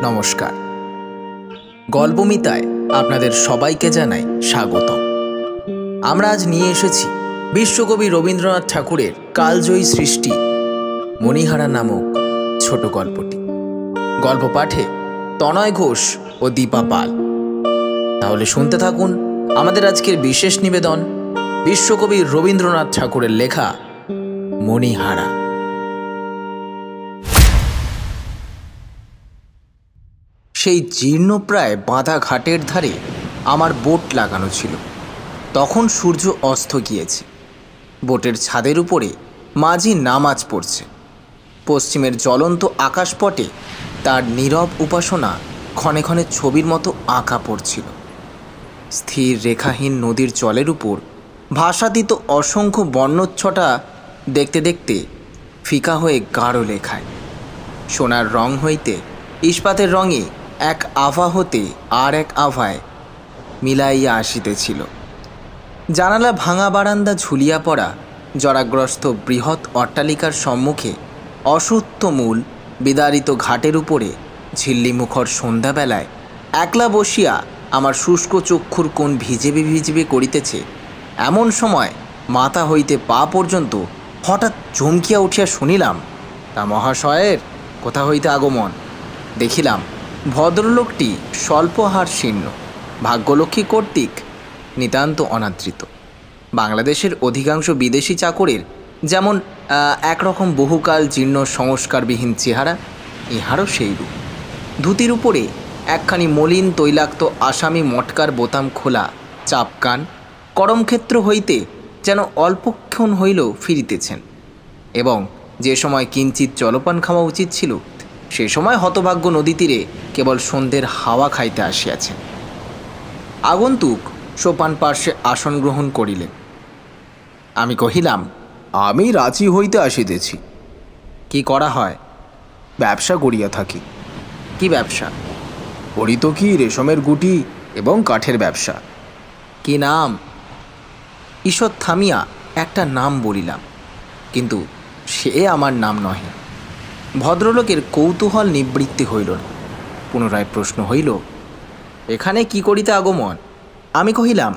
নমস্কার। গল্পমিতায় আপনাদের সবাইকে জানাই স্বাগতম। আমরা আজ নিয়ে এসেছি বিশ্বকবি রবীন্দ্রনাথ ঠাকুরের কালজয়ী সৃষ্টি মণিহারা নামক ছোট গল্পটি। গল্প পাঠে তনয় ঘোষ ও দীপা পাল। তাহলে শুনতে থাকুন আমাদের আজকের বিশেষ নিবেদন, বিশ্বকবি রবীন্দ্রনাথ ঠাকুরের লেখা মণিহারা। সেই জীর্ণপ্রায় বাঁধা ঘাটের ধারে আমার বোট লাগানো ছিল। তখন সূর্য অস্ত গিয়েছে। বোটের ছাদের উপরে মাঝি নামাজ পড়ছে। পশ্চিমের জ্বলন্ত আকাশপটে তার নীরব উপাসনা ক্ষণে ক্ষণে ছবির মতো আঁকা পড়ছিল। স্থির রেখাহীন নদীর জলের উপর ভাসাতীত অসংখ্য বর্ণচ্ছটা দেখতে দেখতে ফিকা হয়ে গাঢ় লেখায়। সোনার রং হইতে ইস্পাতের রঙে এক আভা হতে আর এক আভায় মিলাইয়া আসিতেছিল। জানালা ভাঙা বারান্দা ঝুলিয়া পড়া জরাগ্রস্ত বৃহৎ অট্টালিকার সম্মুখে অসূত্থমূল বিদারিত ঘাটের উপরে ঝিল্লিমুখর সন্ধ্যাবেলায় একলা বসিয়া আমার শুষ্ক চক্ষুর কোণ ভিজেবে ভিজবে করিতেছে। এমন সময় মাথা হইতে পা পর্যন্ত হঠাৎ চমকিয়া উঠিয়া শুনিলাম, তা মহাশয়ের কোথা হইতে আগমন। দেখিলাম ভদ্রলোকটি স্বল্পহার শীর্ণ, ভাগ্যলক্ষ্মী কর্তৃক নিতান্ত অনাদৃত। বাংলাদেশের অধিকাংশ বিদেশি চাকরের যেমন একরকম বহুকাল জীর্ণ সংস্কারবিহীন চেহারা, ইহারও সেই রূপ। ধুতির উপরে একখানি মলিন তৈলাক্ত আসামি মটকার বোতাম খোলা চাপকান, করমক্ষেত্র হইতে যেন অল্পক্ষণ হইল ফিরিতেছেন, এবং যে সময় কিঞ্চিত জলপান খাওয়া উচিত ছিল সে সময় হতভাগ্য নদী তীরে কেবল সন্ধ্যের হাওয়া খাইতে আসিয়াছেন। আগন্তুক সোপান পার্শ্বে আসন গ্রহণ করিলেন। আমি কহিলাম, আমি রাঁচি হইতে আসিতেছি। কি করা হয়? ব্যবসা করিয়া থাকি। কি ব্যবসা? হরিতকি, রেশমের গুটি এবং কাঠের ব্যবসা। কি নাম? ঈষৎ থামিয়া একটা নাম বলিলাম, কিন্তু সে আমার নাম নহে। ভদ্রলোকের কৌতূহল নিবৃত্তি হইল না। পুনরায় প্রশ্ন হইল, এখানে কি করিতে আগমন? আমি কহিলাম,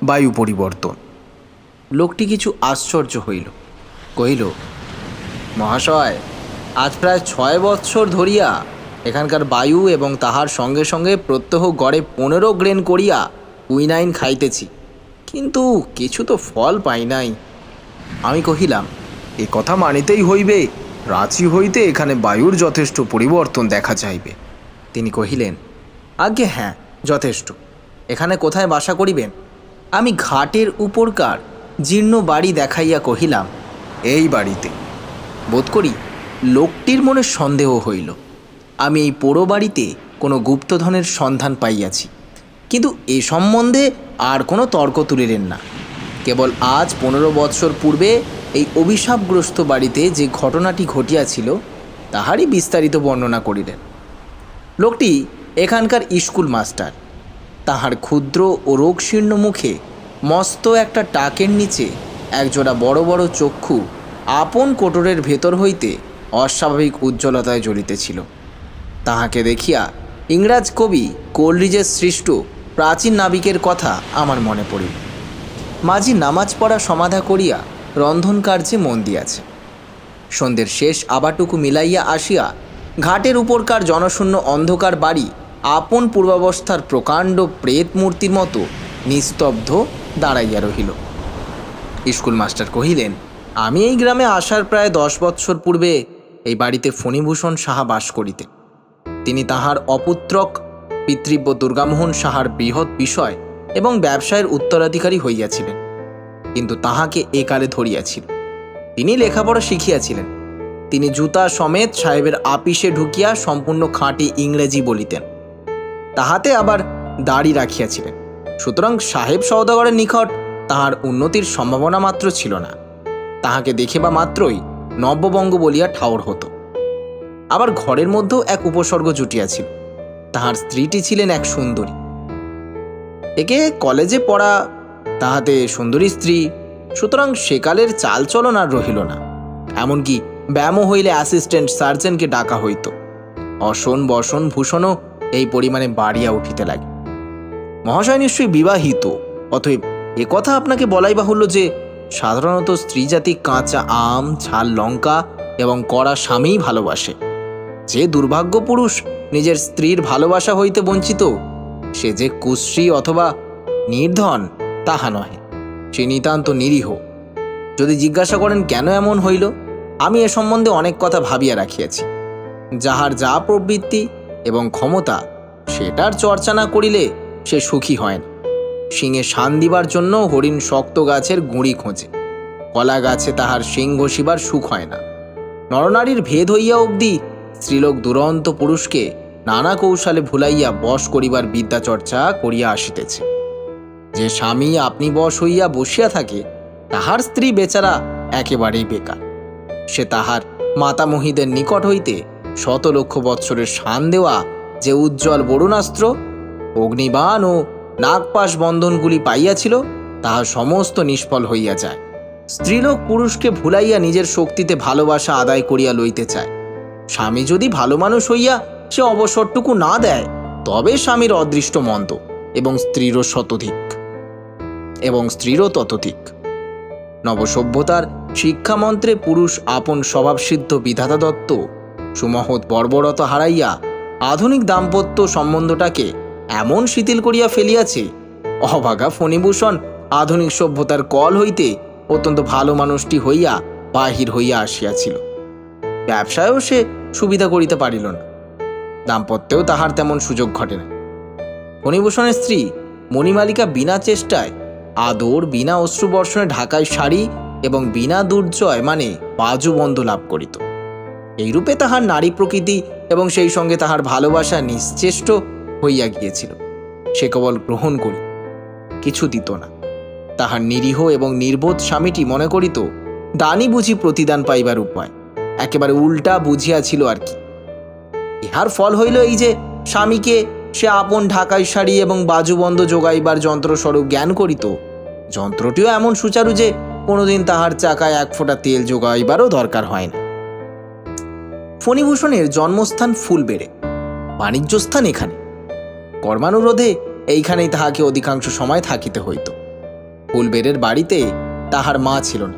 বায়ু পরিবর্তন। লোকটি কিছু আশ্চর্য হইল, কহিল, মহাশয়, আজ প্রায় 6 বৎসর ধরিয়া এখানকার বায়ু এবং তাহার সঙ্গে সঙ্গে প্রত্যহ গড়ে 15 গ্রেন করিয়া কুইনাইন খাইতেছি, কিন্তু কিছু তো ফল পাই নাই। আমি কহিলাম, এ কথা মানিতেই হইবে, রাঁচি হইতে এখানে বায়ুর যথেষ্ট পরিবর্তন দেখা যাইবে। তিনি কহিলেন, আজ্ঞে হ্যাঁ, যথেষ্ট। এখানে কোথায় বাসা করিবেন? আমি ঘাটের উপরকার জীর্ণ বাড়ি দেখাইয়া কহিলাম, এই বাড়িতে। বোধ করি লোকটির মনে সন্দেহ হইল। আমি এই পোড়ো বাড়িতে কোনো গুপ্তধনের সন্ধান পাইয়াছি, কিন্তু এ সম্বন্ধে আর কোনো তর্ক তুলিলেন না। কেবল আজ 15 বৎসর পূর্বে এই অভিশাপগ্রস্ত বাড়িতে যে ঘটনাটি ঘটিয়াছিল তাহারই বিস্তারিত বর্ণনা করিলেন। লোকটি এখানকার স্কুল মাস্টার। তাহার ক্ষুদ্র ও রোগশীর্ণ মুখে মস্ত একটা টাকের নিচে একজোড়া বড় বড় চক্ষু আপন কোটরের ভেতর হইতে অস্বাভাবিক উজ্জ্বলতায় জ্বলিতেছিল। তাহাকে দেখিয়া ইংরাজ কবি কোলরিজের সৃষ্ট প্রাচীন নাবিকের কথা আমার মনে পড়িল। মাঝি নামাজ পড়া সমাধা করিয়া রন্ধন কার্যে মন দিয়াছে। সন্ধ্যের শেষ আবাটুকু মিলাইয়া আসিয়া ঘাটের উপরকার জনশূন্য অন্ধকার বাড়ি আপন পূর্বাবস্থার প্রকাণ্ড প্রেত মূর্তির মতো নিস্তব্ধ দাঁড়াইয়া রহিল। স্কুল মাস্টার কহিলেন, আমি এই গ্রামে আসার প্রায় 10 বৎসর পূর্বে এই বাড়িতে ফণিভূষণ সাহা বাস করিতেন। তিনি তাহার অপুত্রক পিতৃব্য দুর্গামোহন সাহার বৃহৎ বিষয় এবং ব্যবসায়ের উত্তরাধিকারী হইয়াছিলেন, কিন্তু তাহাকে একালে ধরিয়াছিল। তিনি লেখাপড়া শিখিয়াছিলেন। তিনি জুতা সমেত সাহেবের আপিসে ঢুকিয়া সম্পূর্ণ খাঁটি ইংরেজি বলিতেন। তাহাতে আবার দাড়ি রাখিয়াছিলেন। সুতরাং সাহেব সওদাগরের নিকট তাহার উন্নতির সম্ভাবনা মাত্র ছিল না। তাহাকে দেখিবা মাত্রই নব্যবঙ্গ বলিয়া ঠাউর হতো। আবার ঘরের মধ্যেও এক উপসর্গ জুটিয়াছিল। তাহার স্ত্রীটি ছিলেন এক সুন্দরী। একে কলেজে পড়া, তাহাতে সুন্দরী স্ত্রী, সুতরাং সেকালের চালচলন আর রহিল না। এমনকি ব্যায়ামও হইলে অ্যাসিস্ট্যান্ট সার্জেনকে ডাকা হইত। অসন বসন ভূষণও এই পরিমাণে বাড়িয়া উঠিতে লাগে। মহাশয় নিশ্চয়ই বিবাহিত, অতএব একথা আপনাকে বলাই বাহুল্য যে সাধারণত স্ত্রী জাতি কাঁচা আম, ঝাল লঙ্কা এবং কড়া স্বামীই ভালোবাসে। যে দুর্ভাগ্য পুরুষ নিজের স্ত্রীর ভালোবাসা হইতে বঞ্চিত, সে যে কুশ্রী অথবা নির্ধন তাহা নহে, সে নিতান্ত নিরীহ। যদি জিজ্ঞাসা করেন কেন এমন হইল, আমি এ সম্বন্ধে অনেক কথা ভাবিয়া রাখিয়াছি। যাহার যা প্রবৃত্তি এবং ক্ষমতা, সেটার চর্চা না করিলে সে সুখী হয় না। শিঙে শান দিবার জন্য হরিণ শক্ত গাছের গুঁড়ি খোঁজে, কলা গাছে তাহার শিং ঘষিবার সুখ হয় না। নরনারীর ভেদ হইয়া অবধি স্ত্রীলোক দুরন্ত পুরুষকে নানা কৌশলে ভুলাইয়া বশ করিবার বিদ্যা চর্চা করিয়া আসিতেছে। যে স্বামী আপনি বশ হইয়া বসিয়া থাকে, তাহার স্ত্রী বেচারা একেবারেই বেকার। সে তাহার মাতামহীদের নিকট হইতে শত লক্ষ বৎসরের শান দেওয়া যে উজ্জ্বল বরুণাস্ত্র, অগ্নিবাণ ও নাগপাশ বন্ধনগুলি পাইয়াছিল, তাহা সমস্ত নিষ্ফল হইয়া যায়। স্ত্রীলোক পুরুষকে ভুলাইয়া নিজের শক্তিতে ভালোবাসা আদায় করিয়া লইতে চায়। স্বামী যদি ভালো মানুষ হইয়া সে অবসরটুকু না দেয়, তবে স্বামীর অদৃষ্ট মন্দ এবং স্ত্রীরও ততোধিক। নবসভ্যতার শিক্ষামন্ত্রে পুরুষ আপন স্বভাবসিদ্ধ বিধাতা দত্ত সুমহৎ বর্বরতা হারাইয়া আধুনিক দাম্পত্য সম্বন্ধটাকে এমন শিথিল করিয়া ফেলিয়াছে, অভাগা ফণিভূষণ আধুনিক সভ্যতার কল হইতে অত্যন্ত ভালো মানুষটি হইয়া বাহির হইয়া আসিয়াছিল। ব্যবসায়ও সে সুবিধা করিতে পারিল না, দাম্পত্যেও তাহার তেমন সুযোগ ঘটে না। ফণিভূষণের স্ত্রী মণিমালিকা বিনা চেষ্টায় আদর, বিনা অশ্রুবর্ষণে ঢাকায় শাড়ি এবং বিনা দুর্জয় মানে বাজুবন্ধ লাভ করিত। এইরূপে তাহার নারী প্রকৃতি এবং সেই সঙ্গে তাহার ভালোবাসা নিশ্চেষ্ট হইয়া গিয়েছিল। সে কেবল গ্রহণ করি, কিছু দিত না। তাহার নিরীহ এবং নির্বোধ স্বামীটি মনে করিত দানই বুঝি প্রতিদান পাইবার উপায়, একেবারে উল্টা বুঝিয়াছিল আর কি। ইহার ফল হইল এই যে স্বামীকে সে আপন ঢাকাই শাড়ি এবং বাজুবন্ধ যোগাইবার যন্ত্রস্বরূপ জ্ঞান করিত। যন্ত্রটিও এমন সুচারু যে কোনোদিন তাহার চাকায় এক ফোঁটা তেল যোগাইবারও দরকার হয় না। ফণিভূষণের জন্মস্থান ফুলবেড়ে, বাণিজ্যস্থান এখানে। কর্মানুরোধে এইখানেই তাহাকে অধিকাংশ সময় থাকিতে হইত। ফুলবেড়ের বাড়িতে তাহার মা ছিল না,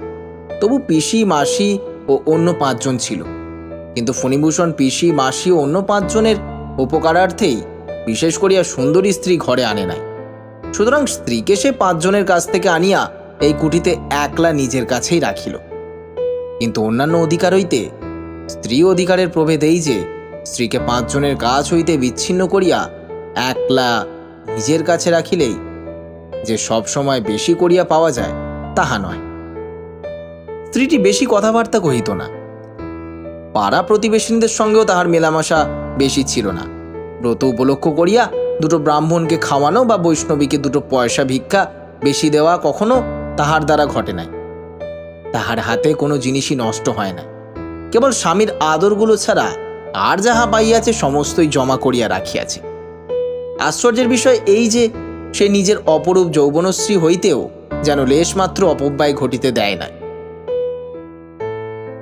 তবু পিসি, মাসি ও অন্য 5 জন ছিল। কিন্তু ফণিভূষণ পিসি, মাসি ও অন্য 5 জনের উপকারার্থেই বিশেষ করিয়া সুন্দরী স্ত্রী ঘরে আনে নাই। সুতরাং স্ত্রীকে সে 5 জনের কাছ থেকে আনিয়া এই কুটিতে একলা নিজের কাছেই রাখিল। কিন্তু অন্যান্য অধিকার হইতে স্ত্রী অধিকারের প্রভেদ এই যে স্ত্রীকে 5 জনের কাছ হইতে বিচ্ছিন্ন করিয়া একলা নিজের কাছে রাখিলেই যে সব সময় বেশি করিয়া পাওয়া যায় তাহা নয়। স্ত্রীটি বেশি কথাবার্তা কহিত না। পাড়া প্রতিবেশীদের সঙ্গেও তাহার মেলামেশা বেশি ছিল না। ব্রত উপলক্ষ করিয়া 2 ব্রাহ্মণকে খাওয়ানো বা বৈষ্ণবীকে 2 পয়সা ভিক্ষা বেশি দেওয়া কখনো তাহার দ্বারা ঘটে নাই। তাহার হাতে কোনো জিনিসই নষ্ট হয় না। কেবল স্বামীর আদরগুলো ছাড়া আর যাহা পাইয়াছে সমস্তই জমা করিয়া রাখিয়াছে। আশ্চর্যের বিষয় এই যে সে নিজের অপরূপ যৌবনশ্রী হইতেও যেন লেশমাত্র অপব্যয় ঘটিতে দেয় না।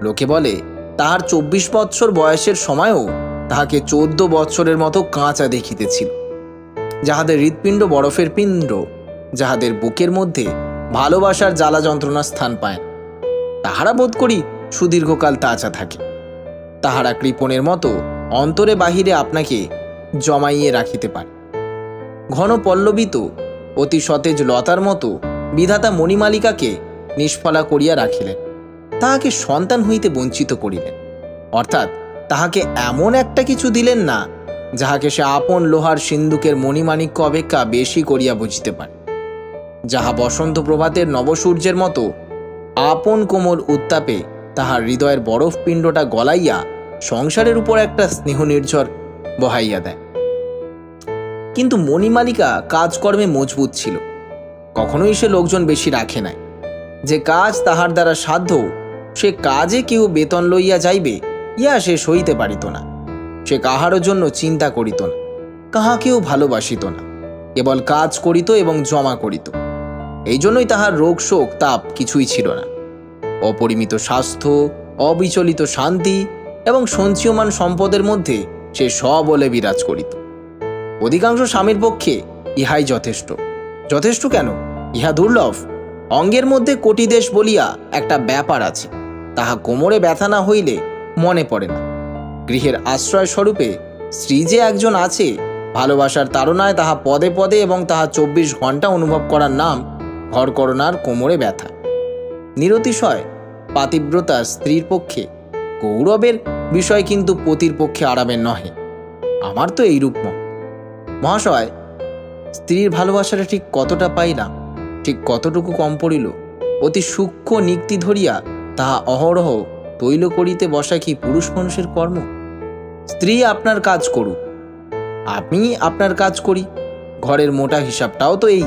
লোকে বলে তাহার 24 বৎসর বয়সের সময়ও তাহাকে 14 বৎসরের মতো কাঁচা দেখিতেছিল। যাহাদের হৃৎপিণ্ড বরফের পিণ্ড, যাহাদের বুকের মধ্যে ভালোবাসার জ্বালা যন্ত্রণা স্থান পায় না, তাহারা বোধ করি সুদীর্ঘকাল তাজা থাকে। তাহারা কৃপণের মতো অন্তরে বাহিরে আপনাকে জমাইয়ে রাখিতে পারে। ঘন পল্লবিত অতি সতেজ লতার মতো বিধাতা মণিমালিকাকে নিষ্ফলা করিয়া রাখিলেন। তাহাকে সন্তান হইতে বঞ্চিত করিলেন, অর্থাৎ তাহাকে এমন একটা কিছু দিলেন না যাহাকে সে আপন লোহার সিন্দুকের মণিমাণিক্য অপেক্ষা বেশি করিয়া বুঝিতে পারে, যাহা বসন্ত প্রভাতের নবসূর্যের মতো আপন কোমল উত্তাপে তাহার হৃদয়ের বরফ পিণ্ডটা গলাইয়া সংসারের উপর একটা স্নেহ নির্ঝর বহাইয়া দেয়। কিন্তু মণিমালিকা কাজকর্মে মজবুত ছিল, কখনোই সে লোকজন বেশি রাখে নাই। যে কাজ তাহার দ্বারা সাধ্য, সে কাজে কেউ বেতন লইয়া যাইবে ইয়া সে সইতে পারিত না। সে কাহারও জন্য চিন্তা করিত না, কাহাকেও ভালোবাসিত না, কেবল কাজ করিত এবং জমা করিত। এই জন্যই তাহার রোগ শোক তাপ কিছুই ছিল না। অপরিমিত স্বাস্থ্য, অবিচলিত শান্তি এবং সঞ্চয়মান সম্পদের মধ্যে সে বলে বিরাজ করিত। অধিকাংশ স্বামীর পক্ষে ইহাই যথেষ্ট। যথেষ্ট কেন, ইহা দুর্লভ। অঙ্গের মধ্যে কোটি দেশ বলিয়া একটা ব্যাপার আছে, তাহা কোমরে ব্যথা না হইলে মনে পড়ে না। গৃহের আশ্রয় স্বরূপে স্ত্রী যে একজন আছে, ভালোবাসার তাড়নায় তাহা পদে পদে এবং তাহা 24 ঘন্টা অনুভব করার নাম ঘরকরণার কোমরে ব্যথা। নিরতিশয় পাতিব্রতা স্ত্রীর পক্ষে গৌরবের বিষয়, কিন্তু পতির পক্ষে আরামের নহে। আমার তো এইরূপ মত। মহাশয়, স্ত্রীর ভালোবাসাটা ঠিক কতটা পাইলাম, ঠিক কতটুকু কম পড়িল, অতি সূক্ষ্ম নিক্তি ধরিয়া তাহা অহরহ তৈল করিতে বসা কি পুরুষ মানুষের কর্ম? স্ত্রী আপনার কাজ করুক, আমি আপনার কাজ করি। ঘরের মোটা হিসাবটাও তো এই।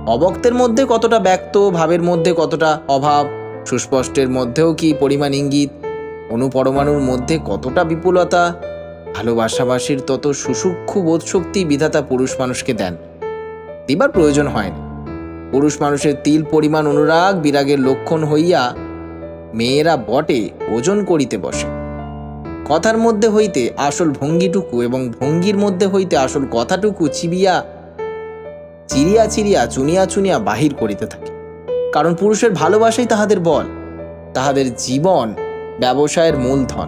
অবক্তের মধ্যে কতটা ব্যক্ত, ভাবের মধ্যে কতটা অভাব, সুস্পষ্টের মধ্যেও কি পরিমাণ ইঙ্গিত, অনুপরমাণুর মধ্যে কতটা বিপুলতা। ভালোবাসাবাসীর তত সুসূক্ষ্ম বোধশক্তি বিধাতা পুরুষ মানুষকে দেন, দিবার প্রয়োজন হয় না। পুরুষ মানুষের তিল পরিমাণ অনুরাগ বিরাগের লক্ষণ হইয়া মেয়েরা বটে ওজন করিতে বসে। কথার মধ্যে হইতে আসল ভঙ্গিটুকু এবং ভঙ্গির মধ্যে হইতে আসল কথাটুকু চিরিয়া চিরিয়া চুনিয়া চুনিয়া বাহির করিতে থাকে। কারণ পুরুষের ভালোবাসাই তাহাদের বল, তাহাদের জীবন ব্যবসায়ের মূলধন।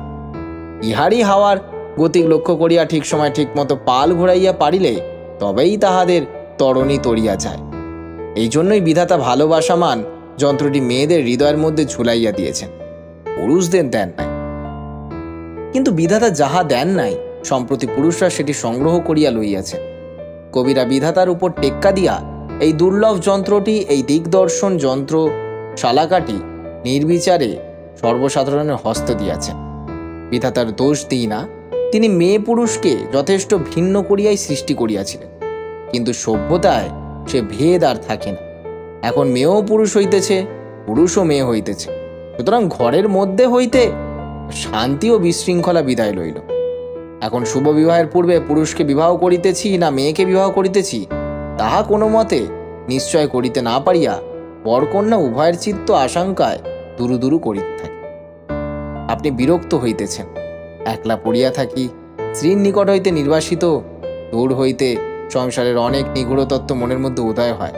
ইহারই হাওয়ার গতিক লক্ষ্য করিয়া ঠিক সময় ঠিক মতো পাল ঘোরাইয়া পারিলে তবেই তাহাদের তরণী তরিয়া যায়। এই জন্যই বিধাতা ভালোবাসামান যন্ত্রটি মেয়েদের হৃদয়ের মধ্যে ঝুলাইয়া দিয়েছেন, পুরুষদের দেন নাই। কিন্তু বিধাতা যাহা দেন নাই, সম্প্রতি পুরুষরা সেটি সংগ্রহ করিয়া লইয়াছেন। কবিরা বিধাতার উপর টেক্কা দিয়া এই দুর্লভ যন্ত্রটি, এই দিগদর্শন যন্ত্র শালাকাটি নির্বিচারে সর্বসাধারণের হস্ত দিয়াছেন। বিধাতার দোষ দিই না, তিনি মেয়ে পুরুষকে যথেষ্ট ভিন্ন করিয়াই সৃষ্টি করিয়াছিলেন। কিন্তু সভ্যতায় সে ভেদ আর থাকে না। এখন মেয়েও পুরুষ হইতেছে, পুরুষও মেয়ে হইতেছে। সুতরাং ঘরের মধ্যে হইতে শান্তি ও বিশৃঙ্খলা বিদায় লইল। এখন শুভ বিবাহের পূর্বে পুরুষকে বিবাহ করিতেছি না মেয়েকে বিবাহ করিতেছি, তাহা কোনো মতে নিশ্চয় করিতে না পারিয়া বরকন্যা উভয়ের চিত্ত আশঙ্কায় দুরু দুরু করিতে থাকে। আপনি বিরক্ত হইতেছেন। একলা পড়িয়া থাকি, স্ত্রীর নিকট হইতে নির্বাসিত, দূর হইতে সংসারের অনেক নিগূঢ় তত্ত্ব মনের মধ্যে উদয় হয়।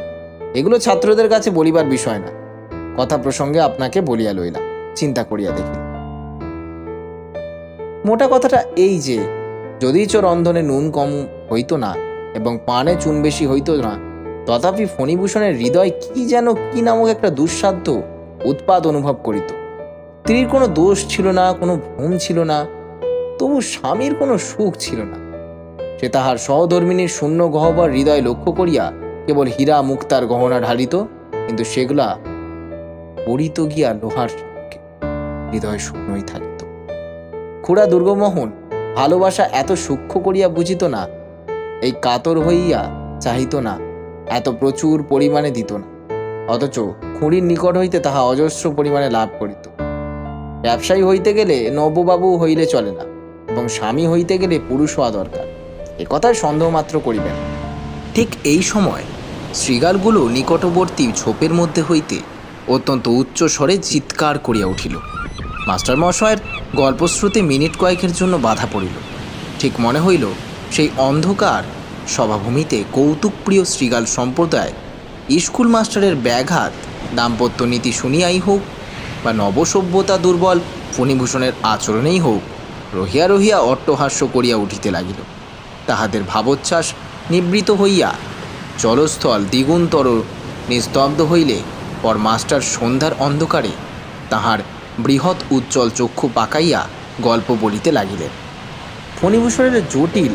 এগুলো ছাত্রদের কাছে বলিবার বিষয় না। কথা প্রসঙ্গে আপনাকে বলিয়া লইলাম, চিন্তা করিয়া দেখি। মোটা কথাটা এই যে, যদি রন্ধনে নুন কম হইত না এবং পানে চুন বেশি হইত না, তথাপি ফণিভূষণের হৃদয় কি যেন কি নামক একটা দুঃসাধ্য উৎপাত অনুভব করিত। স্ত্রীর কোনো দোষ ছিল না, কোনো ভ্রম ছিল না, তবু স্বামীর কোনো সুখ ছিল না। সে তাহার সহধর্মিনীর শূন্য গহ্বর হৃদয় লক্ষ্য করিয়া কেবল হীরা মুক্তার গহনা ঢালিত, কিন্তু সেগুলা পড়িত গিয়া লোহার সঙ্গে, হৃদয় শূন্যই থাকিত। খুড়া দুর্গমোহন ভালোবাসা এত সূক্ষ্ম করিয়া বুঝিত না, এই কাতর হইয়া চাহিত না, এত প্রচুর পরিমাণে দিত না। অথচ খুঁড়ির নিকট হইতে তাহা অজস্র পরিমাণে লাভ করিত। ব্যবসায়ী হইতে গেলে নববাবু হইলে চলে না, এবং স্বামী হইতে গেলে পুরুষ হওয়া দরকার, একথায় সন্দেহ মাত্র করিবেন। ঠিক এই সময় শৃগালগুলো নিকটবর্তী ঝোপের মধ্যে হইতে অত্যন্ত উচ্চ স্বরে চিৎকার করিয়া উঠিল। মাস্টারমশায়ের গল্পশ্রুতি মিনিট কয়েকের জন্য বাধা পড়িল। ঠিক মনে হইল সেই অন্ধকার সভাভূমিতে কৌতুকপ্রিয় শৃগাল সম্প্রদায় স্কুল মাস্টারের ব্যাঘাত দাম্পত্য নীতি শুনিয়াই হোক, বা নবসভ্যতা দুর্বল ফণিভূষণের আচরণেই হোক, রহিয়া রহিয়া অট্টহাস্য করিয়া উঠিতে লাগিল। তাহাদের ভাবোচ্ছ্বাস নিবৃত হইয়া জলস্থল দ্বিগুণতর নিস্তব্ধ হইলে পর মাস্টার সন্ধ্যার অন্ধকারে তাহার বৃহৎ উজ্জ্বল চক্ষু পাকাইয়া গল্প বলিতে লাগিলেন। ফণিভূষণের জটিল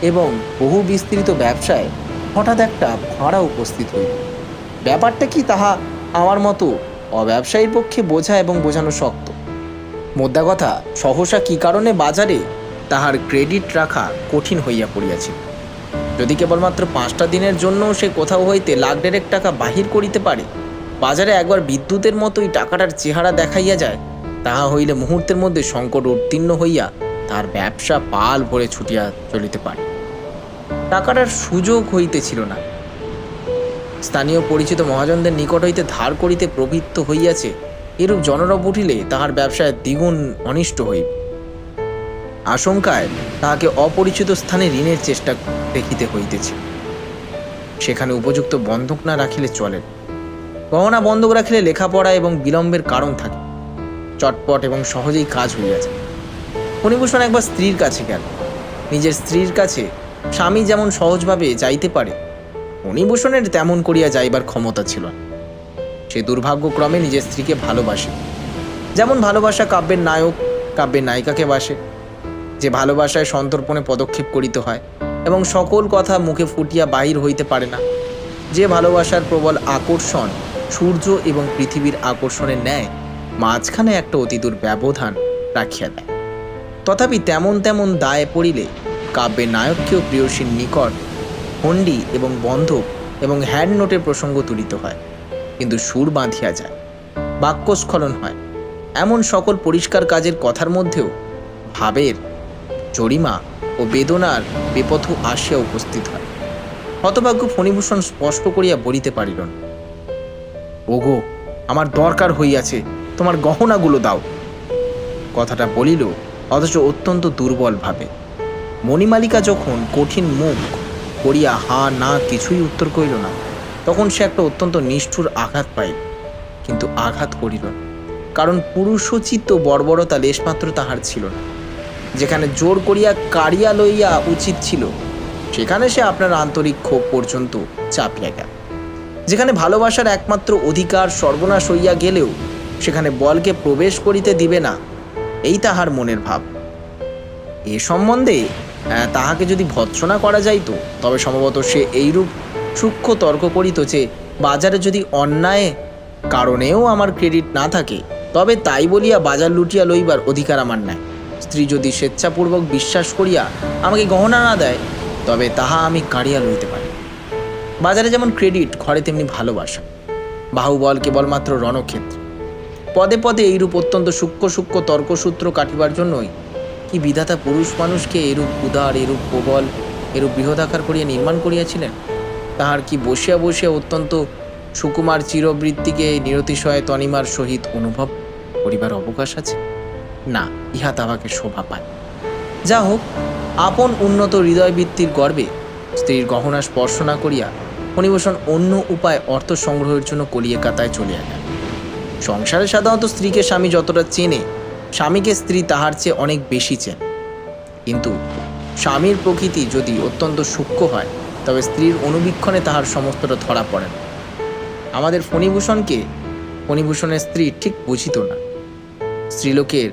এবং বহু বিস্তৃত ব্যবসায় হঠাৎ একটা ভাড়া উপস্থিত হইল। ব্যাপারটা কি তাহা আমার মতো অব্যবসায়ীর পক্ষে বোঝা এবং বোঝানো শক্ত। মোদ্দা কথা, সহসা কি কারণে বাজারে তাহার ক্রেডিট রাখা কঠিন হইয়া পড়িয়াছিল। যদি কেবলমাত্র 5টা দিনের জন্য সে কোথাও হইতে লাখ-দেড়েক টাকা বাহির করিতে পারে, বাজারে একবার বিদ্যুতের মতোই টাকাটার চেহারা দেখাইয়া যায়, তাহা হইলে মুহূর্তের মধ্যে সংকট উত্তীর্ণ হইয়া তার ব্যবসা পাল ভরে ছুটিয়া চলিতে পারে। টাকাটার সুযোগ হইতেছিল না। স্থানীয় পরিচিত মহাজনদের নিকট হইতে ধার করিতে প্রবৃত্ত হইয়াছে, এরূপ জনরব উঠিলে তাহার ব্যবসায় দ্বিগুণ অনিষ্ট হইবে। আশঙ্কায় তাহাকে অপরিচিত স্থানে ঋণের চেষ্টা দেখিতে হইতেছে। সেখানে উপযুক্ত বন্ধক না রাখিলে চলে। গহনা বন্ধক রাখিলে লেখাপড়া এবং বিলম্বের কারণ থাকে, চটপট এবং সহজেই কাজ হইয়া যায়। ফণিভূষণ একবার স্ত্রীর কাছে গেল। নিজের স্ত্রীর কাছে স্বামী যেমন সহজভাবে যাইতে পারে, ফণিভূষণের তেমন করিয়া যাইবার ক্ষমতা ছিল না। সে দুর্ভাগ্যক্রমে নিজের স্ত্রীকে ভালোবাসে, যেমন ভালোবাসা কাব্যের নায়ক কাব্যের নায়িকাকে বাসে। যে ভালোবাসায় সন্তর্পণে পদক্ষেপ করিতে হয় এবং সকল কথা মুখে ফুটিয়া বাহির হইতে পারে না, যে ভালোবাসার প্রবল আকর্ষণ সূর্য এবং পৃথিবীর আকর্ষণের ন্যায় মাঝখানে একটা অতিদূর ব্যবধান রাখিয়া দেয়। তথাপি তেমন তেমন দায়ে পড়িলে কাব্যের নায়ককেও প্রিয়সীর নিকট হন্ডি এবং বন্ধক এবং হ্যান্ড নোটের প্রসঙ্গ তুলিত হয়, কিন্তু সুর বাঁধিয়া যায়, বাক্যস্খলন হয়। এমন সকল পরিষ্কার কাজের কথার মধ্যেও ভাবের জরিমা ও বেদনার বেপথু আসিয়া উপস্থিত হয়। হতভাগ্য ফণিভূষণ স্পষ্ট করিয়া বলিতে পারিল না, ওগো, আমার দরকার হইয়াছে, তোমার গহনাগুলো দাও। কথাটা বলিল, অথচ অত্যন্ত দুর্বল ভাবে। মণিমালিকা যখন কঠিন মুখ করিয়া হা না কিছুই উত্তর করিল না, তখন সে একটা অত্যন্ত নিষ্ঠুর আঘাত পাইল, কিন্তু আঘাত করিল না, কারণ পুরুষোচিত বর্বরতা লেশমাত্র তাহার ছিল না। যেখানে জোর করিয়া কাড়িয়া লইয়া উচিত ছিল, সেখানে সে আপনার আন্তরিক ক্ষোভ পর্যন্ত চাপিয়া গেল। যেখানে ভালোবাসার একমাত্র অধিকার সর্বনাশ হইয়া গেলেও সেখানে বলকে প্রবেশ করিতে দিবে না, এই তাহার মনের ভাব। এ সম্বন্ধে তাহাকে যদি ভৎসনা করা যাইত, তবে সম্ভবত সে এইরূপ সূক্ষ্ম তর্ক করিত যে বাজারে যদি অন্যায় কারণেও আমার ক্রেডিট না থাকে, তবে তাই বলিয়া বাজার লুটিয়া লইবার অধিকার আমার নাই। স্ত্রী যদি স্বেচ্ছাপূর্বক বিশ্বাস করিয়া আমাকে গহনা না দেয়, তবে তাহা আমি কাড়িয়া লইতে পারি। বাজারে যেমন ক্রেডিট, ঘরে তেমনি ভালোবাসা। বাহুবল কেবলমাত্র রণক্ষেত্রে। পদে পদে এইরূপ অত্যন্ত সূক্ষ্ম সূক্ষ্ম তর্কসূত্র কাটিবার জন্যই কি বিধাতা পুরুষ মানুষকে এরূপ উদার, এরূপ প্রবল, এরূপ বৃহদাকার করিয়া নির্মাণ করিয়াছিলেন? তাহার কি বসিয়া বসিয়া অত্যন্ত সুকুমার চিরবৃত্তিকে নিরতিশয় তনিমার সহিত অনুভব করিবার অবকাশ আছে? না, ইহা তাহাকে শোভা পায়। যা হোক, আপন উন্নত হৃদয়বৃত্তির গর্বে স্ত্রীর গহনা স্পর্শ না করিয়া ফণিভূষণ অন্য উপায় অর্থ সংগ্রহের জন্য কলিকাতায় চলিয়া গেল। সংসারে সাধারণত স্ত্রীকে স্বামী যতটা চেনে, স্বামীকে স্ত্রী তাহার চেয়ে অনেক বেশি চেনে। কিন্তু স্বামীর প্রকৃতি যদি অত্যন্ত সূক্ষ্ম হয়, তবে স্ত্রীর অনুবীক্ষণে তাহার সমস্তটা ধরা পড়ে না। আমাদের ফণিভূষণের স্ত্রী ঠিক বুঝিত না। স্ত্রীলোকের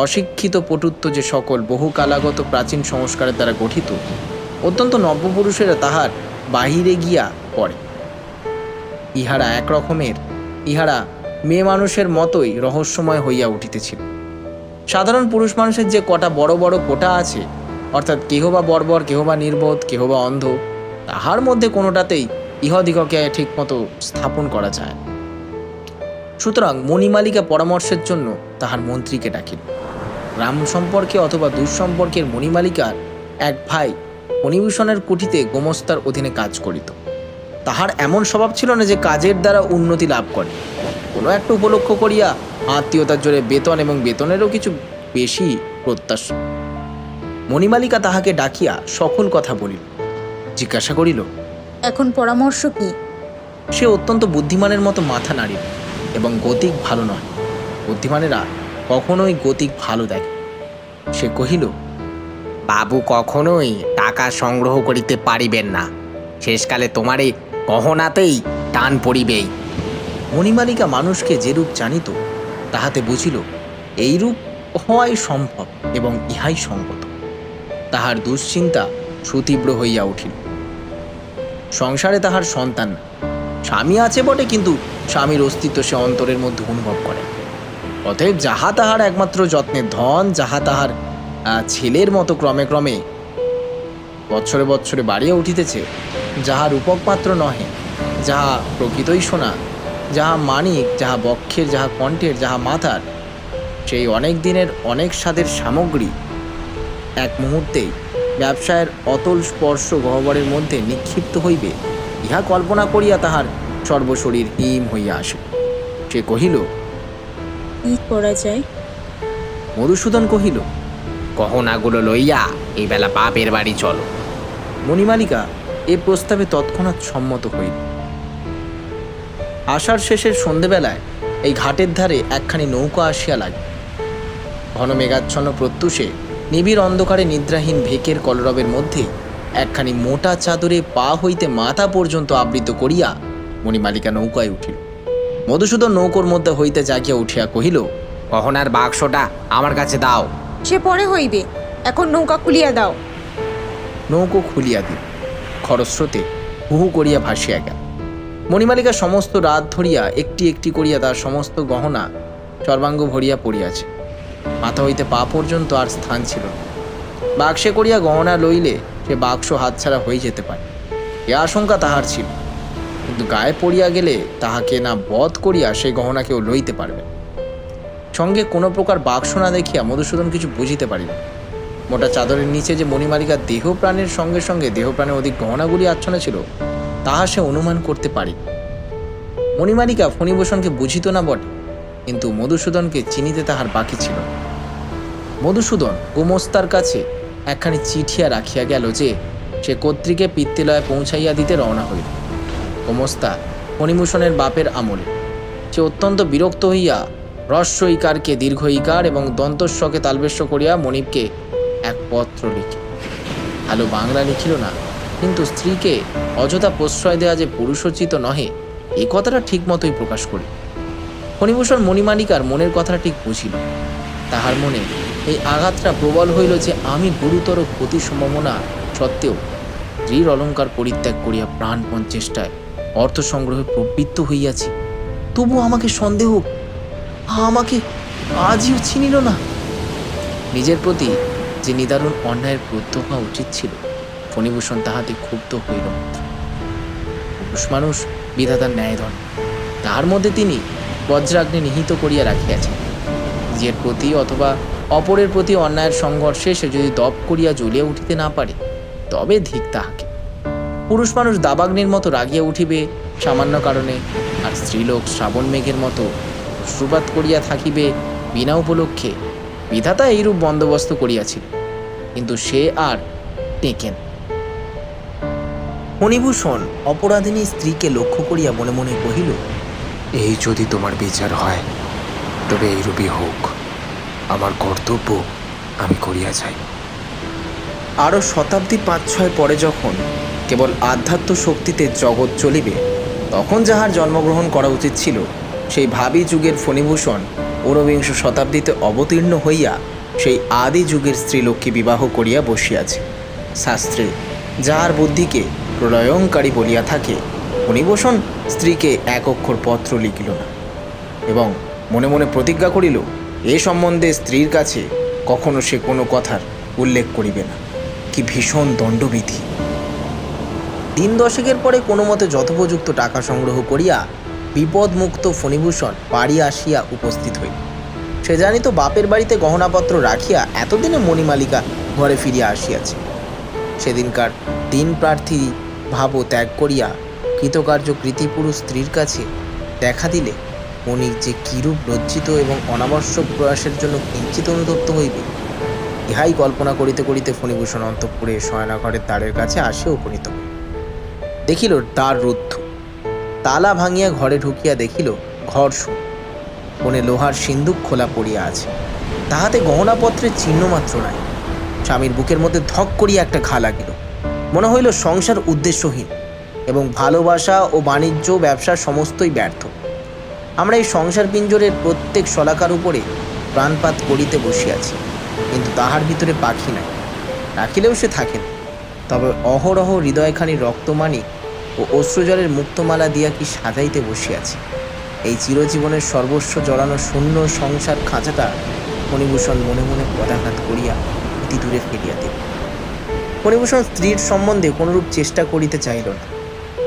অশিক্ষিত পটুত্ব যে সকল বহুকালাগত প্রাচীন সংস্কারের দ্বারা গঠিত, অত্যন্ত নব্যপুরুষেরা তাহার বাহিরে গিয়া পড়ে। ইহারা একরকমের, ইহারা মেয়ে মানুষের মতোই রহস্যময় হইয়া উঠিতেছিল। সাধারণ পুরুষ মানুষের যে কটা বড় বড় কোটা আছে, অর্থাৎ কেহ বা বর্বর, কেহ বা নির্বোধ, কেহ বা অন্ধ, তাহার মধ্যে কোনোটাতেই ইহদিগকে ঠিক মতো স্থাপন করা যায়। সুতরাং মণিমালিকা পরামর্শের জন্য তাহার মন্ত্রীকে ডাকিল। রাম সম্পর্কে অথবা দুঃসম্পর্কের মণিমালিকার এক ভাই ফণিভূষণের কুঠিতে গোমস্তার অধীনে কাজ করিত। তাহার এমন স্বভাব ছিল না যে কাজের দ্বারা উন্নতি লাভ করে। কোনো একটা উপলক্ষ করিয়া আত্মীয়তার জোরে বেতন এবং বেতনেরও কিছু বেশি প্রত্যাশা। মণিমালিকা তাহাকে ডাকিয়া সকল কথা বলিল। জিজ্ঞাসা করিল, এখন পরামর্শ কি? সে অত্যন্ত বুদ্ধিমানের মতো মাথা নাড়িল এবং গতিক ভালো নয়। বুদ্ধিমানেরা কখনোই গতিক ভালো দেখে। সে কহিল, বাবু কখনোই টাকা সংগ্রহ করিতে পারিবেন না। শেষকালে তোমার এই গহনাতেই টান পড়িবেই। মণিমালিকা মানুষকে যেরূপ জানিত, তাহাতে বুঝিল এইরূপ হওয়াই সম্ভব এবং ইহাই সঙ্গত। তাহার দুশ্চিন্তা সুতীব্র হইয়া উঠিল। সংসারে তাহার সন্তান না, স্বামী আছে বটে, কিন্তু স্বামীর অস্তিত্ব সে অন্তরের মধ্যে অনুভব করে। অতএব যাহা তাহার একমাত্র যত্নের ধন, যাহা তাহার ছেলের মতো ক্রমে ক্রমে বৎসরে বৎসরে বাড়িয়া উঠিতেছে, যাহা রূপক মাত্র নহে, যাহা প্রকৃতই সোনা, যাহা মানিক, যাহা বক্ষের, যাহা কণ্ঠের, যাহা মাথার, সেই অনেক দিনের অনেক স্বাদের সামগ্রী এক মুহূর্তেই ব্যবসায়ের অতল স্পর্শ গহ্বরের মধ্যে নিক্ষিপ্ত হইবে, ইহা কল্পনা করিয়া তাহার সর্বশরীর হিম হইয়া আসে। সে কহিল, কি করা যায়? মধুসূদন কহিল, গহনাগুলো লইয়া এই বেলা বাপের বাড়ি চলো। মণিমালিকা এ প্রস্তাবে তৎক্ষণাৎ সম্মত হইল। আষাঢ় শেষের সন্ধেবেলায় এই ঘাটের ধারে একখানি নৌকা আসিয়া লাগে। ঘন মেঘাচ্ছন্ন প্রত্যুষে নিবিড় অন্ধকারে নিদ্রাহীন ভেকের কলরবের মধ্যে একখানি মোটা চাদরে পা হইতে মাথা পর্যন্ত আবৃত করিয়া মণিমালিকা নৌকায় উঠিল। মধুসূদন নৌকোর মধ্যে হইতে জাগিয়া উঠিয়া কহিল, গহনার বাক্সটা আমার কাছে দাও। সে পরে হইবে, এখন নৌকা খুলিয়া দাও। নৌকো খুলিয়া দিল। খরস্রোতে হুহু করিয়া ভাসিয়া গেল। মণিমালিকা সমস্ত রাত ধরিয়া একটি একটি করিয়া তার সমস্ত গহনা সর্বাঙ্গ ভরিয়া পড়িয়াছে। মাথা হইতে পা পর্যন্ত আর স্থান ছিল না। বাক্সে করিয়া গহনা লইলে সে বাক্স হাতছাড়া হয়ে যেতে পারে, এ আশঙ্কা তাহার ছিল। কিন্তু গায়ে পড়িয়া গেলে তাহাকে না বধ করিয়া সে গহনা কেউ লইতে পারবে। সঙ্গে কোনো প্রকার বাক্স না দেখিয়া মধুসূদন কিছু বুঝিতে পারিল। মোটা চাদরের নিচে যে মণিমালিকার দেহ প্রাণের সঙ্গে সঙ্গে দেহ প্রাণের অধিক গহনাগুলি আচ্ছন্ন ছিল তাহা সে অনুমান করতে পারিল। মণিমালিকা ফণিভূষণকে বুঝিত না বটে, কিন্তু মধুসূদনকে চিনিতে তাহার বাকি ছিল। মধুসূদন গোমস্তার কাছে একখানি চিঠিয়া রাখিয়া গেল যে সে কর্তৃকে পিত্তিলয়ে পৌঁছাইয়া দিতে রওনা হইল। গোমস্তা ফণিভূষণের বাপের আমলে। সে অত্যন্ত বিরক্ত হইয়া হ্রস্ব ইকারকে দীর্ঘ ইকার এবং দন্তস্বকে তালবেশ্য করিয়া মণিবকে এক পত্র লিখিল। ভালো বাংলা লিখিল না, কিন্তু স্ত্রীকে অযথা প্রশ্রয় দেওয়া যে পুরুষোচিত নহে এই কথাটা ঠিক মতোই প্রকাশ করিল। ফণিভূষণ মণিমালিকার মনের কথাটা ঠিক বুঝিল। তাহার মনে এই আঘাতটা প্রবল হইল যে আমি গুরুতর ক্ষতি সম্ভাবনা সত্ত্বেও স্ত্রীর অলঙ্কার পরিত্যাগ করিয়া প্রাণপণ চেষ্টায় অর্থ সংগ্রহে প্রবৃত্ত হইয়াছি, তবু আমাকে সন্দেহ, আমাকে আজও চিনিল না। নিজের প্রতি যে নিদারুণ অন্যায়ের ক্রুদ্ধ হওয়া উচিত ছিল, ফণিভূষণ তাহাতে ক্ষুব্ধ হইল মাত্র। পুরুষ মানুষ বিধাতার ন্যায়দণ্ড, তাহার মধ্যে তিনি বজ্রাগ্নি নিহিত করিয়া রাখিয়াছেন। নিজের প্রতি অথবা অপরের প্রতি অন্যায়ের সংঘর্ষে সে যদি দপ করিয়া জ্বলিয়া উঠিতে না পারে তবে ধিক তাহাকে। পুরুষ মানুষ দাবাগ্নির মতো রাগিয়া উঠিবে সামান্য কারণে, আর স্ত্রীলোক শ্রাবণ মেঘের মতো অশ্রুপাত করিয়া থাকিবে বিনা উপলক্ষে। বিধাতা এইরূপ বন্দোবস্ত করিয়াছিল, কিন্তু সে আর টেকেন। ফণিভূষণ অপরাধিনী স্ত্রীকে লক্ষ্য করিয়া মনে মনে কহিল, এই যদি তোমার বিচার হয় তবে এইরূপই হোক, আমার কর্তব্য আমি করিয়া যাই। আরও শতাব্দী ৫-৬ পরে যখন কেবল আধ্যাত্ম শক্তিতে জগৎ চলিবে, তখন যাহার জন্মগ্রহণ করা উচিত ছিল, সেই ভাবী যুগের ফণিভূষণ ঊনবিংশ শতাব্দীতে অবতীর্ণ হইয়া সেই আদি যুগের স্ত্রীলোককে বিবাহ করিয়া বসিয়াছে। শাস্ত্রে যাহার বুদ্ধিকে প্রলয়ঙ্কারী বলিয়া থাকে, ফণিভূষণ স্ত্রীকে এক অক্ষর পত্র লিখিল না এবং মনে মনে প্রতিজ্ঞা করিল এ সম্বন্ধে স্ত্রীর কাছে কখনো সে কোনো কথার উল্লেখ করিবে না। কি ভীষণ দণ্ডবিধি! দিন দশেকের পরে কোনো মতে যথোপযুক্ত টাকা সংগ্রহ করিয়া বিপদমুক্ত ফণিভূষণ বাড়ি আসিয়া উপস্থিত হইল। সে জানিত বাপের বাড়িতে গহনাপত্র রাখিয়া এতদিনে মণিমালিকা ঘরে ফিরিয়া আসিয়াছে। সেদিনকার দিন প্রার্থী ভাব ত্যাগ করিয়া কৃতকার্য কৃতিপুরুষ স্ত্রীর কাছে দেখা দিলে মণির যে কিরূপ লজ্জিত এবং অনাবশ্যক প্রয়াসের জন্য কিঞ্চিত অনুতপ্ত হইবে, ইহাই কল্পনা করিতে করিতে ফণিভূষণ অন্তঃপুরে শয়নাঘরের দ্বারের কাছে আসিয়া উপনীত হইল। দেখিল দ্বার রুদ্ধ। তালা ভাঙিয়া ঘরে ঢুকিয়া দেখিল ঘর শূন্য। কোণে লোহার সিন্দুক খোলা পড়িয়া আছে, তাহাতে গহনাপত্রের চিহ্ন মাত্র নাই। স্বামীর বুকের মধ্যে ধক করিয়া একটা ঘা লাগিল। মনে হইল সংসার উদ্দেশ্যহীন এবং ভালোবাসা ও বাণিজ্য ব্যবসা সমস্তই ব্যর্থ। আমরা এই সংসার পিঞ্জরের প্রত্যেক শলাকার উপরে প্রাণপাত করিতে বসিয়াছি, কিন্তু তাহার ভিতরে পাখি নাই, রাখিলেও সে থাকে না। তবে অহরহ হৃদয়খানি রক্তমাণিক ও অশ্রুজলের মুক্তমালা দিয়া কি সাজাইতে বসিয়াছি। এই চিরজীবনের সর্বস্ব জড়ানো শূন্য সংসার খাঁচাটা ফণিভূষণ মনে মনে পদাঘাত করিয়া অতি দূরে ফেলিয়া দিল। ফণিভূষণ স্ত্রীর সম্বন্ধে কোনরূপ চেষ্টা করিতে চাইল না।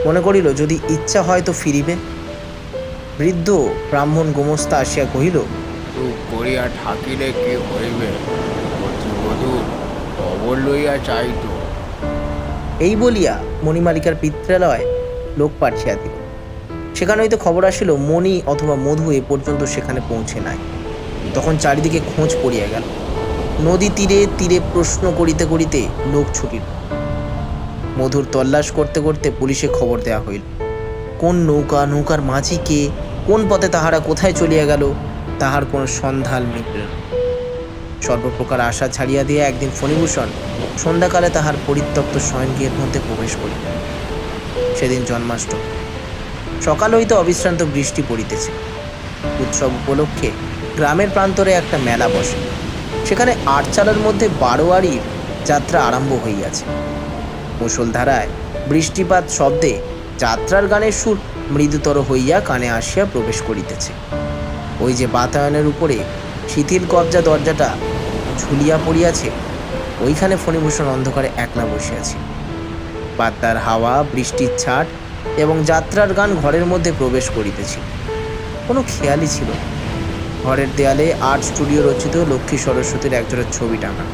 মনে করিল যদি ইচ্ছা হয় তো ফিরিবে। বৃদ্ধ ব্রাহ্মণ গোমস্তা আসিয়া কহিল, চুপ করিয়া থাকিলে কি হইবে, প্রতিবধূ খবর লইয়া চাইত। এই বলিয়া মণিমালিকার পিত্রালয় লোক পাঠিয়া দিল। সেখানে হইতে খবর আসিল মণি অথবা মধু এ পর্যন্ত সেখানে পৌঁছে নাই। তখন চারিদিকে খোঁজ পড়িয়া গেল। নদী তীরে তীরে প্রশ্ন করিতে করিতে লোক ছুটিল। মধুর তল্লাশ করতে করতে পুলিশে খবর দেওয়া হইল। কোন নৌকা, নৌকার মাঝি কে, কোন পথে তাহারা কোথায় চলিয়া গেল, তাহার কোনো সন্ধান মিলিল না। সর্বপ্রকার আশা ছাড়িয়া দিয়া একদিন ফণিভূষণ সন্ধ্যাকালে তাহার পরিত্যক্ত শয়নগৃহের মধ্যে প্রবেশ করিল। সেদিন জন্মাষ্টমী। সকাল হইতে অবিশ্রান্ত বৃষ্টি পড়িতেছে। উৎসব উপলক্ষে গ্রামের প্রান্তরে একটা মেলা বসে। সেখানে আটচালার মধ্যে বারোয়ারির যাত্রা আরম্ভ হইয়াছে। মুষলধারায় বৃষ্টিপাত শব্দে যাত্রার গানের সুর মৃদুতর হইয়া কানে আসিয়া প্রবেশ করিতেছে। ওই যে বাতায়নের উপরে শিথিল কবজা দরজাটা ঝুলিয়া পড়িয়াছে, ওইখানে ফণিভূষণ অন্ধকারে একলা বসিয়াছে। বাতার হাওয়া, বৃষ্টির ছাট এবং যাত্রার গান ঘরের মধ্যে প্রবেশ করিতেছিল। কোনো খেয়ালই ছিল না। ঘরের দেয়ালে আর্ট স্টুডিও রচিত লক্ষ্মী সরস্বতীর একজোড়া ছবি টাঙানো।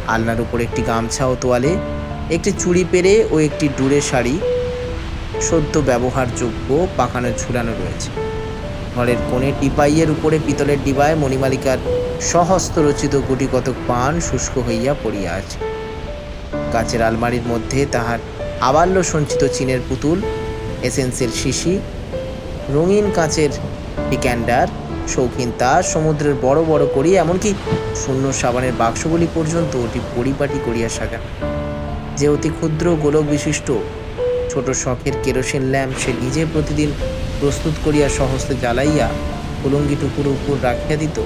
আলনার উপর একটি গামছা ও তোয়ালে, একটি চুড়ি পেরে ও একটি ডুরে শাড়ি সদ্য ব্যবহারযোগ্য পাখানো ঝুলানো রয়েছে। ঘরের কোণে টিপাইয়ের উপরে পিতলের ডিবায় মণিমালিকার স্বহস্ত রচিত গুটি কতক পান শুষ্ক হইয়া পড়িয়া আছে। কাচের আলমারির মধ্যে তাহার আবাল্য সঞ্চিত চীনের পুতুল, এসেন্সের শিশি, রঙিন কাচের ডিক্যান্ডার, শৌখিন তাস, সমুদ্রের বড় বড় করি, এমনকি শূন্য সাবানের বাক্সগুলি পর্যন্ত ওটি পরিপাটি করিয়া সাজানো। যে অতি ক্ষুদ্র গোলক বিশিষ্ট ছোট শখের কেরোসিন ল্যাম্প সে নিজে প্রতিদিন প্রস্তুত করিয়া সহস্তে জ্বালাইয়া কুলঙ্গিটুকুর উপর রাখিয়া দিত,